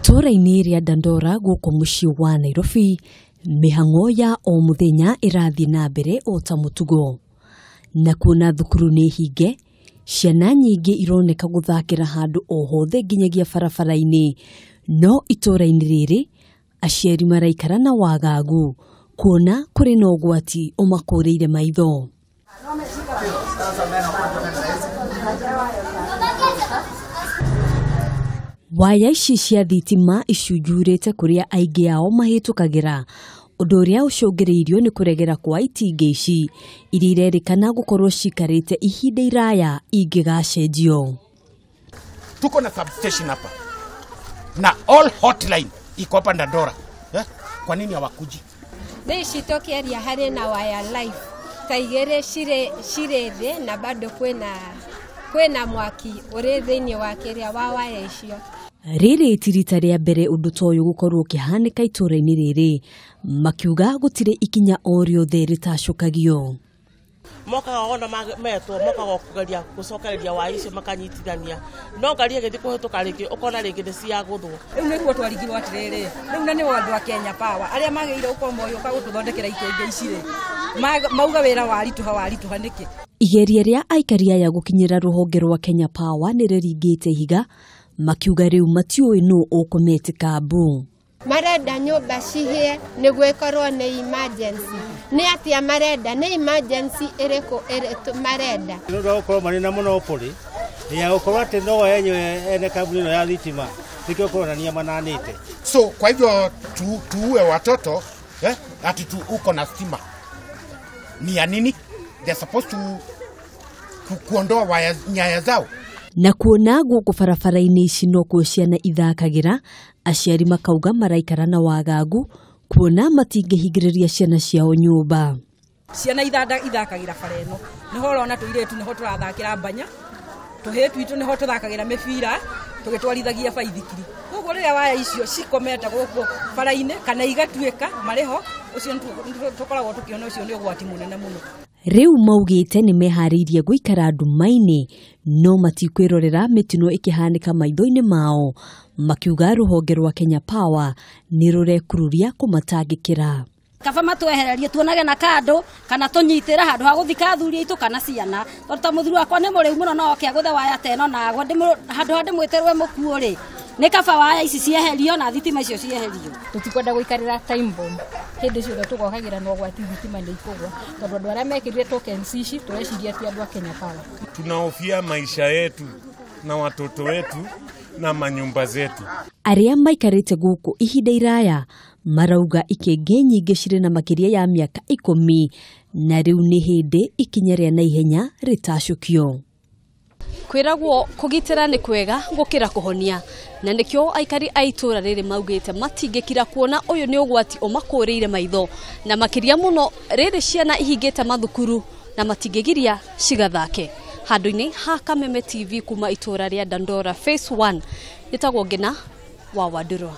Itũra-inĩ rĩa Dandora gũkũ mũciĩ wa Nairobi, mĩhang'o ya o mũthenya ĩrathiĩ na mbere o ta mũtugo. Na kuona thukuru nĩ hinge, ciana nyingĩ ironeka gũthakĩra handũ o hothe nginyagia barabara-inĩ. No itũra-inĩ rĩrĩ, aciari maraikara na wagagu, kuona kũrĩ na ũgwati ũmakũrĩire maitho. Waya ici cia thitima icunjurĩte kũrĩa aingĩ ao mahĩtũkagĩra, ũndũ ũrĩa ũcũngĩrĩirio nĩ kũregera kwa itingĩ ici iria irerĩkana gũkorwo cikarĩte ihinda iraya ingĩgacenjio. Tuko na substation hapa na all hotline iko hapa Dandora. Kwa nini hawakuji? Ndio tokeria hari na waya live taigere shirede na bado kwena mwaki uri thĩinĩ wa kĩrĩa wa waya icio. Rĩrĩ tirita rĩa mbere ũndũ ta ũyũ gũkorwo ũkĩhanĩka itũra-inĩ rĩrĩ, makiuga gũtirĩ ikinya o rĩothe rĩtacũkagio. Mokaga ona metwo mokaga kugeria gucokereria wa icio makanyitithania no ngari igĩthi kũhĩtũka rĩngĩ ũkona rĩngĩ nĩ ciagũthwo. Rĩu nĩguo twarigirwo atĩrĩrĩ, rĩu na nĩ andũ a Kenya Power arĩa magĩrĩire gũkorwo moyoka gũtũthondekera itingĩ ici rĩ, mauga wĩra warituha nĩkĩ? Igeria rĩa aikari aya gũkinyĩra rũhonge rwa Kenya Power nĩ rĩringĩte higa, makiuga rĩu matiũĩ nũ ũkũmetĩka mbu. Marenda nyũmba cihie nĩguo ikorwo nĩ emergency. Nĩ atia marenda, nĩ emergency ĩrĩkũ marenda. Nĩ ũndũ wa gũkorwo marĩ na monopoly ya gũkorwo atĩ no yenyewe ene kambuni ĩno ya thitima nĩkĩo kuonania mananĩte. So kwa hivyo tuue watoto ati uko na stima ni ya nini? They're supposed to kuondoa nyaya zao. Na kuona gũkũ barabara-inĩ ici no kuo ciana ithakagĩra, aciari makauga maraikara na wagagu, kuona matingĩhingĩrĩria ciana ciao nyũmba. Ciana ithakagĩra bara ĩno, nĩho ũrona tũirĩtu nĩho tũrathakĩra mbanya, tũhĩĩ twitũ nĩho tũthakagĩra mĩbira, tũgĩtwarithagia baithikiri. Koguo rĩrĩa waya icio cikomete gũkũ bara-inĩ kana igatuĩka marĩho, ũcio tũkoragwo tũkĩona ũcio nĩ ũgwati mũnene mũno. Rĩu maugĩte nĩ meharĩirie gũikara nduma-inĩ, no matikwĩrorera mĩtino ĩkĩhanĩka maitho-inĩ mao, makiuga rũhonge rwa Kenya Power nĩ rũrekururia kũmatangĩkĩra. Kaba matwehererie tuonage na kando kana tunyitĩra handũ ha gũthika athuri aitũ kana ciana. Tondũ ta mũthuri wakwa nĩ mũrĩu mũno no oke agũthe waya teno na agwa handũ hande mwĩterwe mũkuo rĩ. Nĩ kaba waya ici cieherio na thitima icio cieherio. Tutikwenda gũikarĩra time bomb. Hĩndĩ ciothe tũgokagĩra no gwati thitima nĩ ikũgwa. Tondũ andũ arĩa mekĩrire tokens ici tũreciria ti andũ a Kenya Power. Tunahofia maisha yetu na watoto wetu na manyumba zetu. Arĩa maikarĩte gũkũ ihinda iraya marauga ikenge nyingĩ cirĩ na makĩria ya mĩaka 10 na rĩu nĩ hĩndĩ ikinya rĩa naihenya rĩtacũkio. Kwĩragwo kũgitĩra nĩ kwega gũkĩra kũhonia, na nĩkĩo aikari a itũra rĩrĩ maugĩte matingĩkira kuona ũyũ nĩ ũgwati ũmakũrĩire maitho, na makĩria mũno rĩrĩ ciana ihingĩte mathukuru na matingĩgiria cigathake. Handũ-inĩ ha Kameme TV kuma itũra rĩa Dandora Phase 1, nĩtagwo Ngina wa Wandurwa.